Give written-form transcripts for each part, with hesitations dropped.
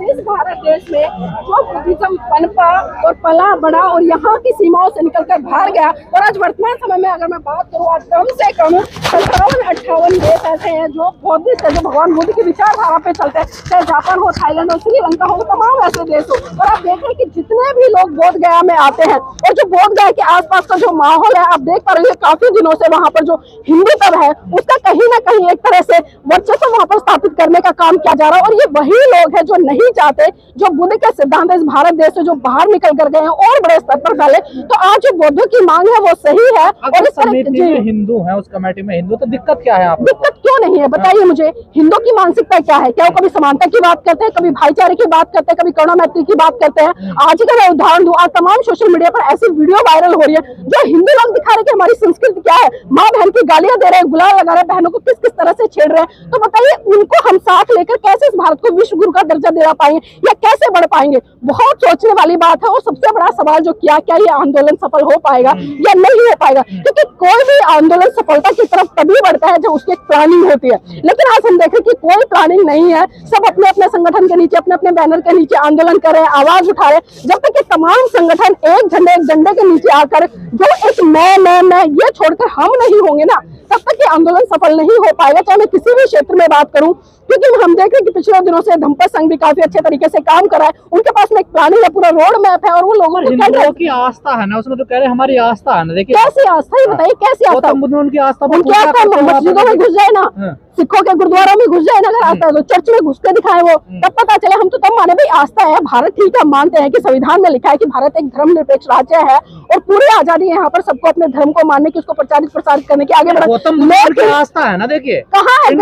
जिस भारत देश में जो बुद्धिज्म पनपा और पला बड़ा और यहाँ की सीमाओं से निकलकर बाहर गया, और आज वर्तमान समय में अगर मैं बात करूँ, आज कम से कम 57-58 देश ऐसे हैं जो बौद्धिस्ट है, जो भगवान बुद्ध की विचारधारा पे चलते हैं, चाहे जापान हो, थाईलैंड हो, श्रीलंका हो, तमाम ऐसे देश हो। और आप देखें कि जितने भी लोग बोध गया में आते हैं और जो बोध गया के आसपास का जो माहौल है, आप देख पा रहे हैं काफी दिनों से वहाँ पर जो हिंदुत्व है उसका कहीं ना कहीं एक तरह से वर्चस्व वहाँ पर स्थापित करने का काम किया जा रहा है। और ये वही लोग हैं जो नहीं चाहते, जो बुद्ध के सिद्धांत इस भारत देश से जो बाहर निकल कर गए हैं और बड़े स्तर पर फैले। तो आज जो बौद्धों की मांग है वो सही है। और इस कमेटी में हिंदू है, उस कमेटी में हिंदू, तो दिक्कत क्या है आपको? दिक्कत क्यों नहीं है बताइए मुझे। हिंदू की मानसिकता क्या है? क्या वो कभी समानता की बात करते हैं, कभी भाईचारे की बात करते हैं, कभी करुणा मैत्री की बात करते हैं? आज का मैं उदाहरण दूं, आज तमाम सोशल मीडिया पर ऐसी वीडियो वायरल हो रही है जो हिंदू लोग दिखा रहे कि हमारी संस्कृति क्या है, माँ बहन की गालियां दे रहे हैं, गुलाल लगा रहे हैं, बहनों को किस किस तरह से छेड़ रहे हैं। तो बताइए उनको हम साथ लेकर कैसे इस भारत को विश्व गुरु का दर्जा दिला पाएंगे या कैसे बढ़ पाएंगे? बहुत सोचने वाली बात है। और सबसे बड़ा सवाल जो क्या क्या ये आंदोलन सफल हो पाएगा या नहीं हो पाएगा, क्योंकि कोई भी आंदोलन सफलता की तरफ तभी बढ़ता है जब उसकी प्लानिंग होती है। लेकिन आज हम देखें कि कोई प्लानिंग नहीं है, सब अपने अपने संगठन के नीचे, अपने अपने बैनर के नीचे आंदोलन कर रहे हैं, आवाज उठा रहे हैं। जब तक ये तमाम संगठन एक झंडे के नीचे आकर जो एक मैं ये छोड़कर हम नहीं होंगे ना, तब तक ये आंदोलन सफल नहीं हो पाएगा, चाहे मैं किसी भी क्षेत्र में बात करूं। क्योंकि हम देख रहे हैं कि पिछले दिनों से धम्पा संघ भी काफी अच्छे तरीके से काम कर रहा है, उनके पास में एक प्लानिंग है, पूरा रोड मैप है, और वो लोगों की आस्था है ना उसमें, तो कह रहे हमारी आस्था है ना। देखिए कैसी आस्था, ये बताइए कैसी आस्था? उनकी आस्था मस्जिदों में घुस जाए ना, सिखों के गुरुद्वारों में घुस जाए ना, अगर आस्था है तो चर्च में घुस के दिखाए वो, तब पता चले। हम तो तब माने भाई आस्था है, भारत ठीक है, मानते हैं कि संविधान में लिखा है कि भारत एक धर्मनिरपेक्ष राज्य है और पूरी आजादी है यहाँ पर सबको अपने धर्म को मानने की, उसको प्रचारित प्रसारित करने की, आगे बढ़ा आस्था है ना। देखिए कहाँ है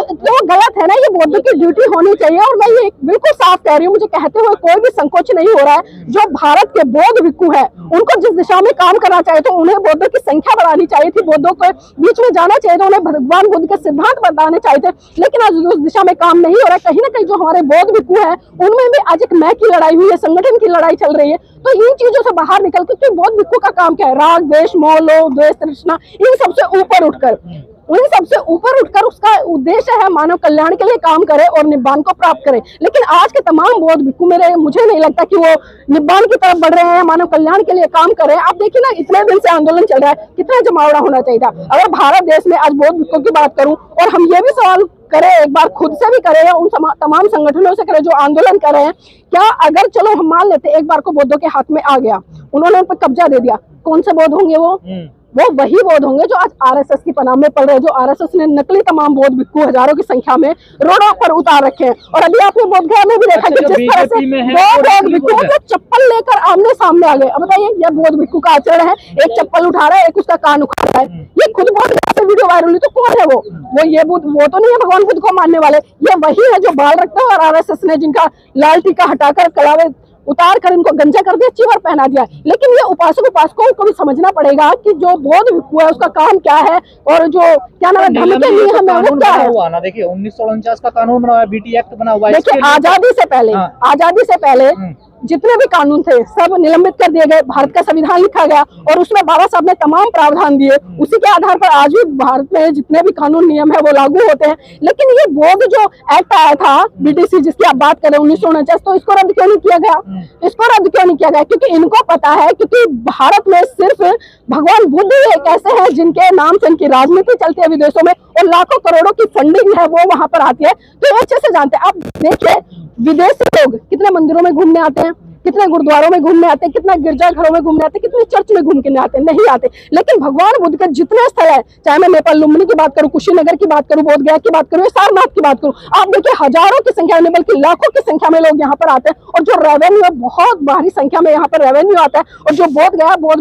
तो गलत है ना, ये बौद्धों की ड्यूटी होनी चाहिए। और मैं ये बिल्कुल साफ कह रही हूँ, मुझे कहते हुए कोई भी संकोच नहीं हो रहा है। जो भारत के बौद्ध भिक्षु है उनको जिस दिशा में काम करना चाहिए तो उन्हें बौद्धों की संख्या बढ़ानी चाहिए थी, बौद्धों के बीच में जाना चाहिए था, उन्हें भगवान बुद्ध के सिद्धांत बताने चाहिए थे। लेकिन आज उस दिशा में काम नहीं हो रहा है। कहीं ना कहीं जो हमारे बौद्ध भिक्षु है उनमें भी आज एक मैं की लड़ाई हुई है, संगठन की लड़ाई चल रही है। तो इन चीजों से बाहर निकल के बौद्ध भिक्षु का काम क्या है? राग, द्वेष, मोह, लोभ, द्वेष, तृष्णा, इन सबसे ऊपर उठकर उसका उद्देश्य है मानव कल्याण के लिए काम करे और निब्बान को प्राप्त करे। लेकिन आज के तमाम बौद्ध भिक्षु मुझे नहीं लगता कि वो निब्बान की तरफ बढ़ रहे हैं, मानव कल्याण के लिए काम कर रहे हैं। आप देखिए ना, इतने दिन से आंदोलन चल रहा है, कितना जमावड़ा होना चाहिए था। अगर भारत देश में आज बौद्ध भिक्षुओं की बात करूं और हम ये भी सवाल करें, एक बार खुद से भी करें या उन तमाम संगठनों से करें जो आंदोलन कर रहे हैं, क्या अगर चलो हम मान लेते एक बार को बौद्धों के हाथ में आ गया, उन्होंने उन पर कब्जा दे दिया, कौन से बौद्ध होंगे? वो वही बौद्ध होंगे जो आज आरएसएस की पनाह में पड़ रहे हैं, जो आरएसएस ने नकली तमाम बौद्ध भिक्षु हजारों की संख्या में रोडों पर उतार रखे हैं। और अभी आपने बोध गया में भी देखा कि जिस तरह से बौद्ध भिक्षु जो चप्पल लेकर आमने सामने आ गए। अब बताइए, यह बौद्ध भिक्षु का आचरण है, एक चप्पल उठा रहा है, एक उसका कान उखाड़ रहा है। ये खुद बहुत वीडियो वायरल हुई, तो कौन है वो? ये बुद्ध, वो तो नहीं है भगवान बुद्ध को मानने वाले, ये वही है जो बाल रखता है। और आरएसएस ने जिनका लाल टीका हटाकर कलावे उतार कर इनको गंजा कर दिया, चीवर पहना दिया। लेकिन ये उपासकों को भी समझना पड़ेगा कि जो बौद्ध भिक्षु है उसका काम क्या है और जो क्या नाम है धर्म के लिए हमें वो क्या है। देखिए 1949 का कानून बना हुआ है, बीटी एक्ट बना हुआ है। देखिए आजादी से पहले जितने भी कानून थे सब निलंबित कर दिए गए, भारत का संविधान लिखा गया और उसमें बाबा साहब ने तमाम प्रावधान दिए। उसी के आधार पर आज भी भारत में जितने भी कानून नियम है वो लागू होते हैं। लेकिन ये बौद्ध जो एक्ट आया था बीटीसी जिसकी आप बात करें 1949, तो इसको रद्द क्यों नहीं किया गया? क्योंकि इनको पता है, क्योंकि भारत में सिर्फ भगवान बुद्ध एक ऐसे हैं जिनके नाम से इनकी राजनीति चलती है विदेशों में और लाखों करोड़ों की फंडिंग है वो वहां पर आती है। तो ये अच्छे से जानते हैं। आप देखिए विदेशी लोग कितने मंदिरों में घूमने आते हैं, कितने गुरुद्वारों में घूमने आते हैं, कितना गिरजाघरों में घूमने आते हैं, कितने चर्च में घूम के नहीं आते। लेकिन भगवान बुद्ध के जितने स्थल है, चाहे मैं नेपाल लुम्बिनी की बात करूं, कुशीनगर की बात करूं, बोधगया की बात करूं, सारनाथ की बात करूं, आप देखिए हजारों की संख्या में बल्कि लाखों की संख्या में लोग यहाँ पर आते हैं। और जो रेवेन्यू है बहुत भारी संख्या में यहाँ पर रेवेन्यू आता है। और जो बोध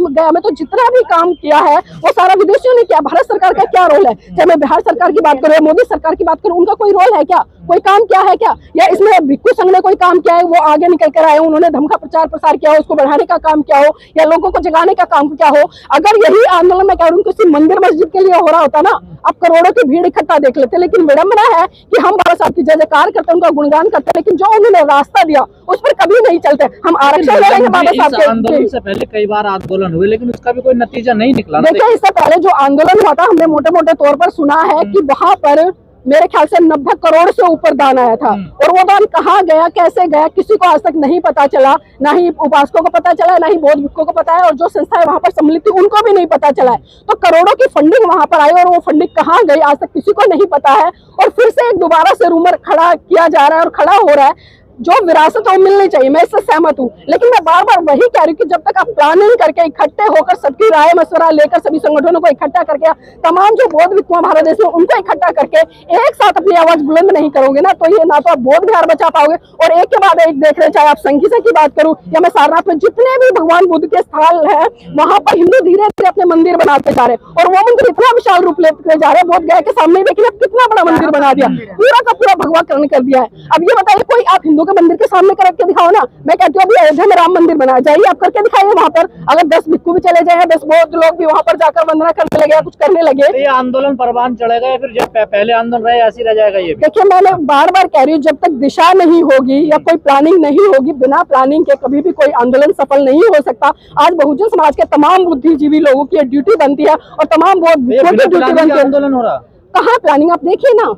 गया में तो जितना भी काम किया है वो सारा विदेशियों ने किया। भारत सरकार का क्या रोल है? चाहे मैं बिहार सरकार की बात करूं, मोदी सरकार की बात करूं, उनका कोई रोल है क्या? कोई काम क्या है क्या? या इसमें भिक्षु संघ ने कोई काम किया है? वो आगे निकल कर आए, उन्होंने धर्म का प्रचार प्रसार किया हो, उसको बढ़ाने का काम क्या हो या लोगों को जगाने का काम क्या हो? अगर यही आंदोलन मैं कह रही हूँ किसी मंदिर मस्जिद के लिए हो रहा होता ना, आप करोड़ों की भीड़ इकट्ठा देख लेते। लेकिन विडंबना है कि हम बाबा साहब की जय जयकार करते हैं, उनका गुणगान करते हैं, लेकिन जो उन्होंने रास्ता दिया उस पर कभी नहीं चलते। हम आरक्षण ले लेंगे बाबा साहब के। आंदोलन से पहले कई बार आंदोलन हुए लेकिन उसका भी कोई नतीजा नहीं निकला। देखिए इससे पहले जो आंदोलन हुआ था हमने मोटे मोटे तौर पर सुना है कि वहां पर मेरे ख्याल से 90 करोड़ से ऊपर दान आया था। और वो दान कहाँ गया, कैसे गया, किसी को आज तक नहीं पता चला। ना ही उपासकों को पता चला, ना ही बौद्ध भिक्षुओं को पता है, और जो संस्थाएं वहां पर सम्मिलित थी उनको भी नहीं पता चला है। तो करोड़ों की फंडिंग वहां पर आई और वो फंडिंग कहाँ गई आज तक किसी को नहीं पता है। और फिर से एक दोबारा से रूमर खड़ा किया जा रहा है और खड़ा हो रहा है। जो विरासत है वो मिलनी चाहिए, मैं इससे सहमत हूँ, लेकिन मैं बार बार वही कह रही हूँ कि जब तक आप प्लानिंग करके इकट्ठे होकर सबकी राय मशवरा लेकर सभी संगठनों को इकट्ठा करके तमाम जो बौद्ध भिक्षु भारत देश में उनको इकट्ठा करके एक साथ अपनी आवाज बुलंद नहीं करोगे ना, तो ये ना तो आप बौद्ध विहार बचा पाओगे। और एक के बाद एक देख रहे, चाहे आप संगीसा की बात करूं या मैं सारनाथ में जितने भी भगवान बुद्ध के स्थल है वहां पर हिंदू धीरे धीरे अपने मंदिर बनाते जा रहे हैं। और वो मंदिर इतना विशाल रूप लेते जा रहे हैं, बोध गया के सामने देखिए कितना बड़ा मंदिर बना दिया, पूरा का पूरा भगवाकरण कर दिया है। अब ये बताइए, कोई आप हिंदू के मंदिर के सामने करके दिखाओ ना। मैं कहती हूँ अभी अयोध्या में राम मंदिर बनाया, जाइए आप करके दिखाइए वहां पर। अगर 10 भिक्षु भी चले जाए, 10 बौद्ध लोग भी वहां पर जाकर वंदना करने लगे, कुछ करने लगे, तो ये आंदोलन परवान चढ़ेगा या फिर जब पहले आंदोलन रहे ऐसे रह जाएगा? ये देखिए, मैंने बार बार कह रही हूँ, जब तक दिशा नहीं होगी या कोई प्लानिंग नहीं होगी, बिना प्लानिंग के कभी भी कोई आंदोलन सफल नहीं हो सकता। आज बहुजन समाज के तमाम बुद्धिजीवी लोगों की ड्यूटी बनती है और तमाम बौद्ध भिक्षुओं की ड्यूटी बनती है। आंदोलन हो रहा कहाँ प्लानिंग, आप देखिए ना।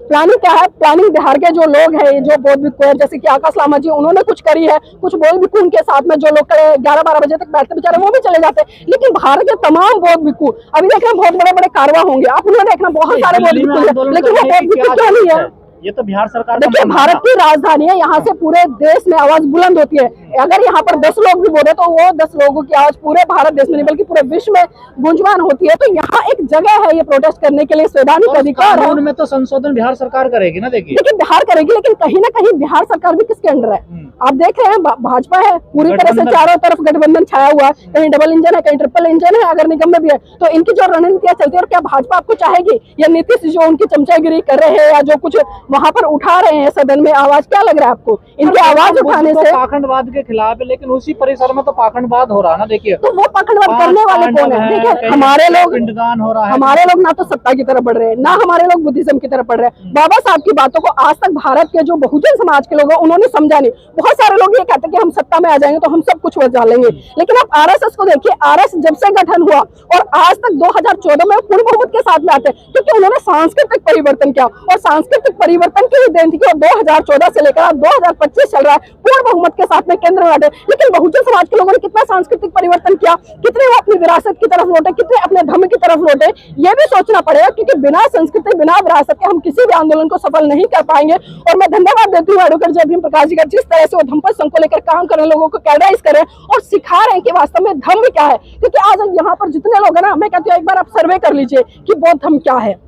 प्लानिंग क्या है? प्लानिंग बिहार के जो लोग हैं, जो बौद्ध भिक्षु है, जैसे कि आकाश लामा जी, उन्होंने कुछ करी है। कुछ बौद्ध भिक्षु उनके साथ में जो लोग 11-12 बजे तक बैठते बेचारे, वो भी चले जाते हैं। लेकिन भारत के तमाम बौद्ध भिक्षु अभी देख रहे हैं, बहुत बड़े बड़े कारवा होंगे, आप उन्हें देखना, बहुत सारे बौद्ध भिक्षु, लेकिन वो बौद्ध भिक्षु क्यों नहीं है? ये तो बिहार सरकार देखिए, भारत की राजधानी है, यहाँ से पूरे देश में आवाज बुलंद होती है। अगर यहाँ पर 10 लोग भी बोले तो वो 10 लोगों की आवाज पूरे भारत देश में नहीं बल्कि पूरे विश्व में गुंजमान होती है। तो यहाँ एक जगह है ये प्रोटेस्ट करने के लिए, संवैधानिक अधिकार है। कानून में तो संशोधन बिहार सरकार करेगी ना। देखिए बिहार करेगी, लेकिन कहीं ना कहीं बिहार सरकार भी किसके अंडर है? आप देख रहे हैं, भाजपा है, पूरी तरह से चारों तरफ गठबंधन छाया हुआ है। कहीं डबल इंजन है, कहीं ट्रिपल इंजन है, अगर निगम में भी है। तो इनकी जो रणनीतियां चलती है, और क्या भाजपा आपको चाहेगी? या नीतीश जो उनकी चमचागिरी कर रहे हैं या जो कुछ वहां पर उठा रहे हैं सदन में आवाज, क्या लग रहा है आपको? इनकी आवाज उठाने से पाखंडवाद के खिलाफ है, लेकिन उसी परिसर में तो पाखंडवाद हो रहा है ना। देखिए, तो वो पाखंडवाद करने वाले कौन है? देखिए, हमारे लोग पिंडदान हो रहा है, हमारे लोग ना तो सत्ता की तरफ बढ़ रहे हैं, ना हमारे लोग बुद्धिज्म की तरफ बढ़ रहे हैं। बाबा साहब की बातों को आज तक भारत के जो बहुजन समाज के लोग हैं उन्होंने समझा नहीं। बहुत सारे लोग ये कहते हैं कि हम सत्ता में आ जाएंगे तो हम सब कुछ बचा लेंगे, लेकिन आप आरएसएस को देखिए। आरएसएस जब से गठन हुआ और आज तक 2014 में पूर्ण बहुमत के साथ में आते हैं, क्योंकि उन्होंने सांस्कृतिक परिवर्तन किया, और सांस्कृतिक परिवर्तन की ही देन थी कि 2014 से लेकर 2025 चल रहा है, पूर्ण बहुमत के साथ में केंद्र में बैठे। लेकिन बहुजन समाज के लोगों ने कितना सांस्कृतिक परिवर्तन किया, कितने वो अपनी विरासत की तरफ लौटे, कितने अपने धर्म की तरफ लौटे, ये भी सोचना पड़ेगा। क्योंकि बिना संस्कृति, बिना विरासत के हम किसी भी आंदोलन को सफल नहीं कर पाएंगे। और मैं धन्यवाद देती हूँ एडवोकेट जय भीम प्रकाश जी का, जिस तरह से वो धम्मपद संघ को लेकर काम कर रहे हैं, लोगों को कैडराइज कर रहे हैं और सिखा रहे हैं कि वास्तव में धर्म क्या है। क्योंकि आज यहाँ पर जितने लोग हैं ना, मैं कहती हूँ एक बार आप सर्वे कर लीजिए कि बौद्ध धर्म क्या है,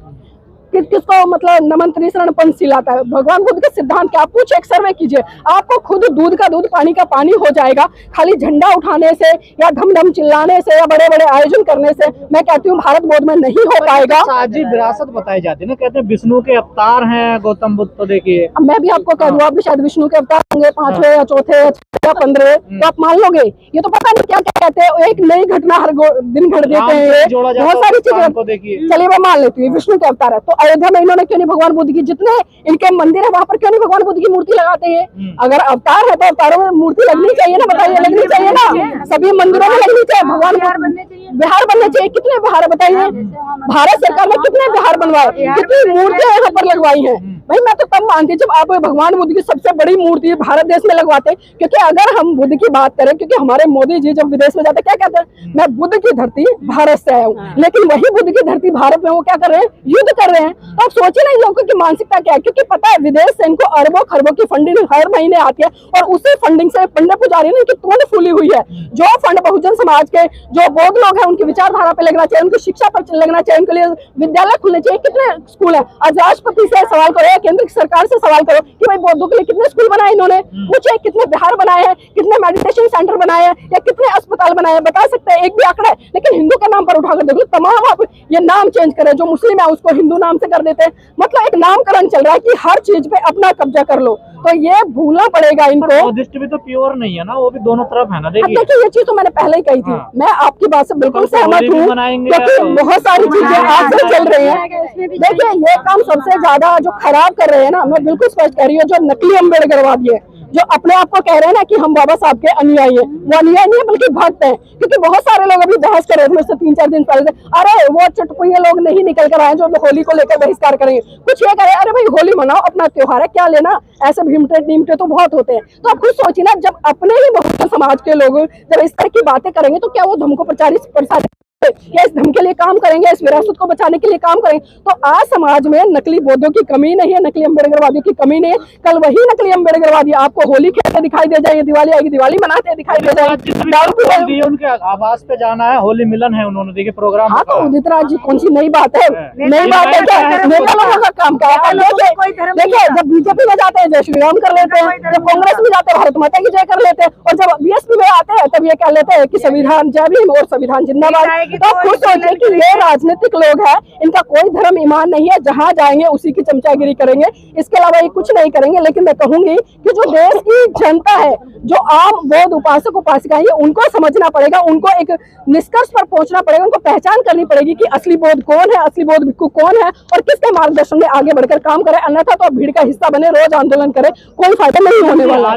किसको मतलब नमन त्रिशरण पंच सिलाता है, भगवान बुद्ध के सिद्धांत क्या, पूछ एक सर्वे कीजिए, आपको खुद दूध का दूध पानी का पानी हो जाएगा। खाली झंडा उठाने से या धम धम चिल्लाने से या बड़े बड़े आयोजन करने से मैं कहती हूँ भारत बौद्ध में नहीं हो पाएगा। साझी विरासत बताई जाती है ना, कहते हैं विष्णु के अवतार हैं गौतम बुद्ध। तो देखिए, मैं भी आपको कह दूं, आप भी शायद विष्णु के अवतार होंगे, 5वें या 4थे या 15, तो आप मान लोगे? ये तो पता नहीं क्या क्या कहते हैं, एक नई घटना हर दिन घट देते हैं, बहुत सारी चीजें। चलिए मैं मान लेती हूँ विष्णु के अवतार है, तो अयोध्या में इन्होंने क्यों नहीं भगवान बुद्ध की, जितने इनके मंदिर है वहां पर क्यों नहीं भगवान बुद्ध की मूर्ति लगाते हैं? अगर अवतार है तो अवतारों में मूर्ति लगनी चाहिए ना, बताइए, लगनी चाहिए ना, सभी मंदिरों में लगनी चाहिए। भगवान बिहार बनने चाहिए। कितने बिहार बताइए, भारत सरकार ने कितने बिहार बनवाए, कितनी मूर्तियां यहाँ पर लगवाई हैं? भाई मैं तो तब मानती जब आप भगवान बुद्ध की सबसे बड़ी मूर्ति भारत देश में लगवाते। क्योंकि अगर हम बुद्ध की बात करें, क्योंकि हमारे मोदी जी जब विदेश में जाते क्या कहते हैं, मैं बुद्ध की धरती भारत से आया हूँ, लेकिन वही बुद्ध की धरती भारत में वो क्या कर रहे हैं, युद्ध कर रहे हैं। तो आप सोचिए ना इन लोगों की मानसिकता क्या है। क्योंकि पता है विदेश से इनको अरबों खरबों की फंडिंग हर महीने आती है, और उसी फंडिंग से पंडित पुजारी ने इनकी तोड़ फूली हुई है। जो फंड बहुजन समाज के जो बौद्ध लोग हैं उनकी विचारधारा पे लगना चाहिए, उनकी शिक्षा पर लगना चाहिए, उनके लिए विद्यालय खुलने चाहिए। कितने स्कूल है? आज राष्ट्रपति से सवाल करो या केंद्र सरकार से सवाल करो कि भाई बौद्धों के लिए कितने स्कूल बनाए इन्होंने, पूछे कितने बिहार बनाए हैं, कितने मेडिटेशन सेंटर बनाए हैं, या कितने अस्पताल बनाए हैं, बता सकते हैं? एक भी आंकड़ा है? लेकिन हिंदू के नाम पर उठाकर देखो, तमाम आप ये नाम चेंज करें, जो मुस्लिम है उसको हिंदू नाम से कर देते हैं। मतलब एक नामकरण चल रहा है कि हर चीज पे अपना कब्जा कर लो। तो ये भूलना पड़ेगा इनको। बौद्धिस्ट भी तो प्योर नहीं है ना, वो भी दोनों तरफ है ना। देखिए ये चीज तो मैंने पहले ही कही थी। मैं आपकी बात से बिल्कुल सहमत हूँ, क्योंकि बहुत सारी चीजें आज से चल रही हैं। देखिए ये काम सबसे ज्यादा जो खराब कर रहे हैं ना, मैं बिल्कुल स्पष्ट कह रही हूँ, जो नकली अम्बेडकरवादी है जो अपने आप को कह रहे हैं ना कि हम बाबा साहब के अनुयायी हैं, वो अनुयायी नहीं है बल्कि भक्त हैं। क्योंकि बहुत सारे लोग अभी बहस कर रहे थे मुझसे 3-4 दिन पहले से, अरे वो चुटपुइये लोग नहीं निकल कर आए जो होली को लेकर बहिष्कार करेंगे। कुछ ये करें, अरे भाई होली मनाओ, अपना त्योहार है, क्या लेना, ऐसे भीमटे नीमटे तो बहुत होते हैं। तो आप खुद सोचिए ना, जब अपने ही बहुजन समाज के लोग जब इस तरह की बातें करेंगे तो क्या वो धर्म को प्रसारित या इस धर्म के लिए काम करेंगे, इस विरासत को बचाने के लिए काम करेंगे? तो आज समाज में नकली बौद्धों की कमी नहीं है, नकली अम्बेडकरवादियों की कमी नहीं है। कल वही नकली अम्बेडकरवादी आपको होली खेलते दिखाई दे जाएंगे, दिवाली आएगी दिवाली मनाते दिखाई दे जाएंगे। उनके आवास पे जाना है, होली मिलन है, उन्होंने देखिए प्रोग्राम। हाँ तो उदित राज जी कौन सी नई बात है? नई बात है क्या? नेता लोगों का काम क्या है? देखिए, जब बीजेपी में जाते हैं जय श्री राम कर लेते हैं, जब कांग्रेस में जाते हैं भारत माता की जय कर लेते हैं, और जब बीएसपी में आते हैं तब ये कह लेते हैं कि संविधान जय भीम और संविधान जिंदाबाद। तो आप खुद सोचिए कि ये राजनीतिक लोग हैं, इनका कोई धर्म ईमान नहीं है, जहां जाएंगे उसी की चमचागिरी करेंगे, इसके अलावा ये कुछ नहीं करेंगे। लेकिन मैं कहूंगी कि जो देश की जनता है, जो आम बौद्ध उपासक उपासिकाएं, उनको समझना पड़ेगा, उनको एक निष्कर्ष पर पहुंचना पड़ेगा, उनको पहचान करनी पड़ेगी कि असली बौद्ध कौन है, असली बौद्ध भिक्षु कौन है और किसके मार्गदर्शन में आगे बढ़कर काम करे। अन्यथा तो भीड़ का हिस्सा बने, रोज आंदोलन करे, कोई फायदा नहीं होने वाला।